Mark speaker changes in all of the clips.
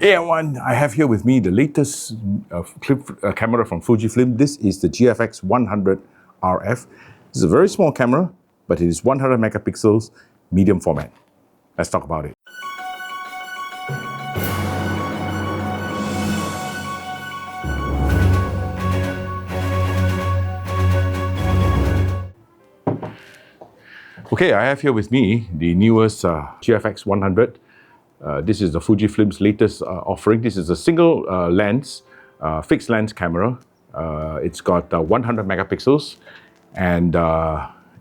Speaker 1: Hey everyone, I have here with me the latest camera from Fujifilm. This is the GFX 100 RF. This is a very small camera, but it is 100 megapixels, medium format. Let's talk about it. Okay, I have here with me the newest GFX 100. This is the Fujifilm's latest offering. This is a single lens, fixed lens camera. It's got 100 megapixels and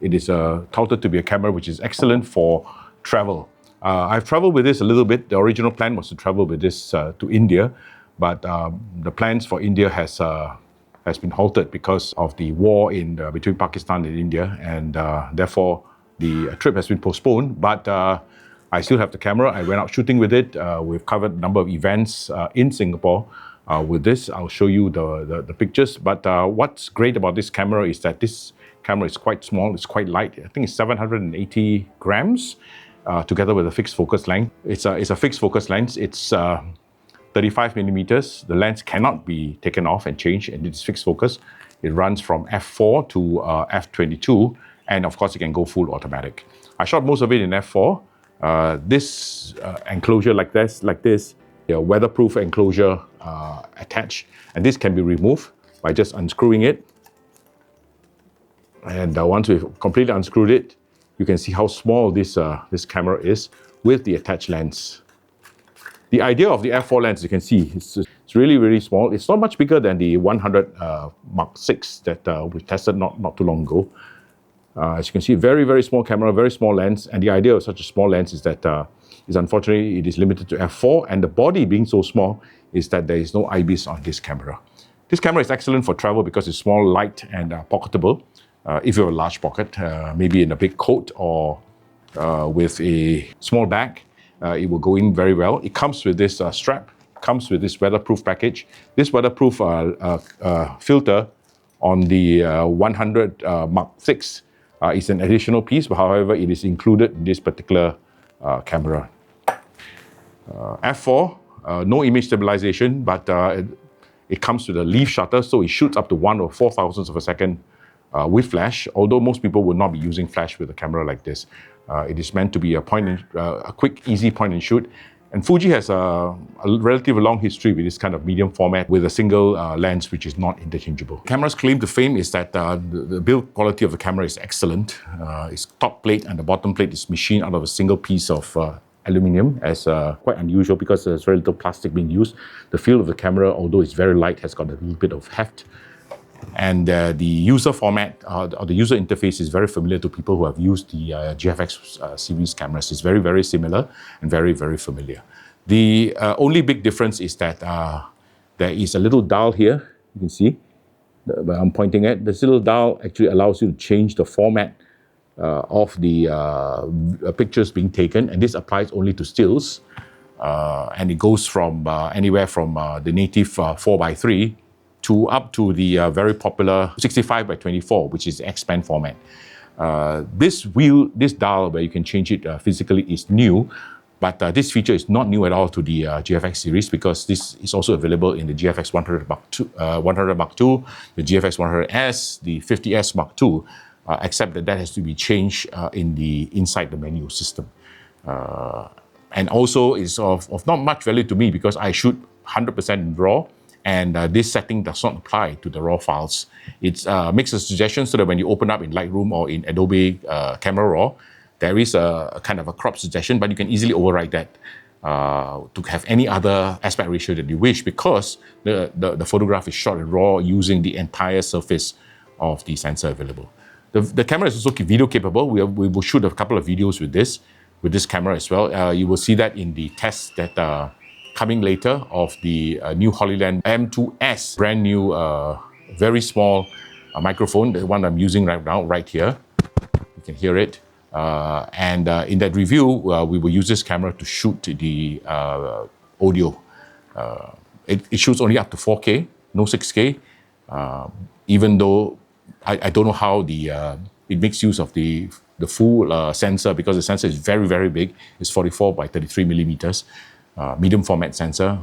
Speaker 1: it is touted to be a camera which is excellent for travel. I've traveled with this a little bit. The original plan was to travel with this to India, but the plans for India has been halted because of the war between Pakistan and India, and therefore the trip has been postponed. But I still have the camera. I went out shooting with it. We've covered a number of events in Singapore with this. I'll show you the pictures. But what's great about this camera is that this camera is quite small. It's quite light. I think it's 780 grams together with a fixed focus length. It's a fixed focus lens. It's 35 millimeters. The lens cannot be taken off and changed, and it's fixed focus. It runs from f4 to f22, and of course it can go full automatic. I shot most of it in f4. This enclosure like this, a weatherproof enclosure attached, and this can be removed by just unscrewing it. And once we've completely unscrewed it, you can see how small this camera is with the attached lens. The idea of the f4 lens, you can see, it's really, really small. It's not much bigger than the 100 Mark VI that we tested not too long ago. As you can see, very, very small camera, very small lens. And the idea of such a small lens is that, unfortunately, it is limited to f4. And the body being so small is that there is no IBIS on this camera. This camera is excellent for travel because it's small, light, and pocketable. If you have a large pocket, maybe in a big coat or with a small bag, it will go in very well. It comes with this strap, comes with this weatherproof package. This weatherproof filter on the 100 Mark VI is an additional piece, but however, it is included in this particular camera. f4, no image stabilization, but it comes with a leaf shutter, so it shoots up to 1 or 4 thousandths of a second with flash, although most people would not be using flash with a camera like this. It is meant to be a quick, easy point and shoot. And Fuji has a relatively long history with this kind of medium format with a single lens which is not interchangeable. The camera's claim to fame is that the build quality of the camera is excellent. Its top plate and the bottom plate is machined out of a single piece of aluminium, as quite unusual because there's very little plastic being used. The feel of the camera, although it's very light, has got a little bit of heft. And the user format or the user interface is very familiar to people who have used the GFX series cameras. It's very, very similar and very, very familiar. The only big difference is that there is a little dial here. You can see where I'm pointing at. This little dial actually allows you to change the format of the pictures being taken, and this applies only to stills. And it goes from anywhere from the native 4:3 to up to the very popular 65:24, which is the expand format. This dial where you can change it physically is new, but this feature is not new at all to the GFX series because this is also available in the GFX 100 Mark II, the GFX 100S, the 50S Mark II, except that has to be changed inside the menu system. And also it's of not much value to me because I shoot 100% in RAW, and this setting does not apply to the RAW files. It makes a suggestion so that when you open up in Lightroom or in Adobe Camera Raw, there is a kind of a crop suggestion, but you can easily override that to have any other aspect ratio that you wish, because the photograph is shot in RAW using the entire surface of the sensor available. The camera is also video capable. We will shoot a couple of videos with this camera as well. You will see that in the test that coming later of the new Hollyland M2S, brand new, very small microphone, the one I'm using right now, right here. You can hear it. And in that review, we will use this camera to shoot the audio. It shoots only up to 4K, no 6K, even though I don't know how it makes use of the full sensor, because the sensor is very, very big. It's 44 by 33 millimeters. medium format sensor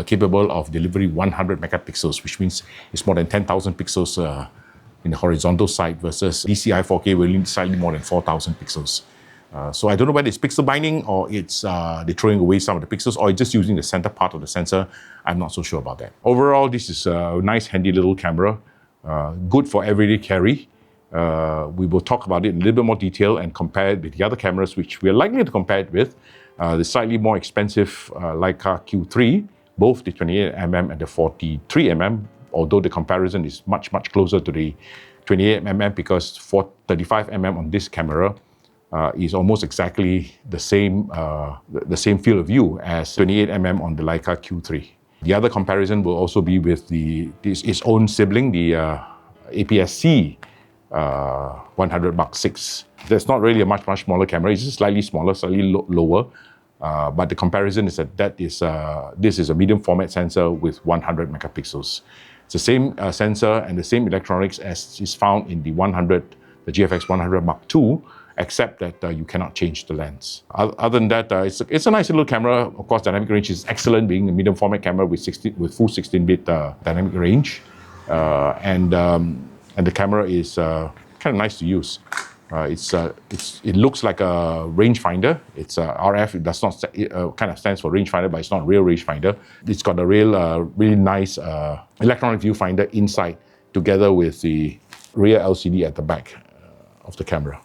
Speaker 1: capable of delivering 100 megapixels, which means it's more than 10,000 pixels in the horizontal side versus DCI 4K will need slightly more than 4,000 pixels. So I don't know whether it's pixel binding or it's they're throwing away some of the pixels or it's just using the center part of the sensor. I'm not so sure about that. Overall, this is a nice handy little camera, good for everyday carry. We will talk about it in a little bit more detail and compare it with the other cameras which we are likely to compare it with. The slightly more expensive Leica Q3, both the 28mm and the 43mm, although the comparison is much closer to the 28mm because 35mm on this camera is almost exactly the same field of view as 28mm on the Leica Q3. The other comparison will also be with its own sibling, the APS-C 100 Mark VI. That's not really a much smaller camera. It's just slightly smaller, slightly lower. But the comparison is that this is a medium format sensor with 100 megapixels. It's the same sensor and the same electronics as is found in the GFX 100 Mark II, except that you cannot change the lens. Other than that, it's a nice little camera. Of course, dynamic range is excellent, being a medium format camera with full 16-bit dynamic range, and the camera is kind of nice to use. It looks like a rangefinder. It's RF. It does not kind of stands for rangefinder, but it's not real rangefinder. It's got a really nice electronic viewfinder inside, together with the rear LCD at the back of the camera.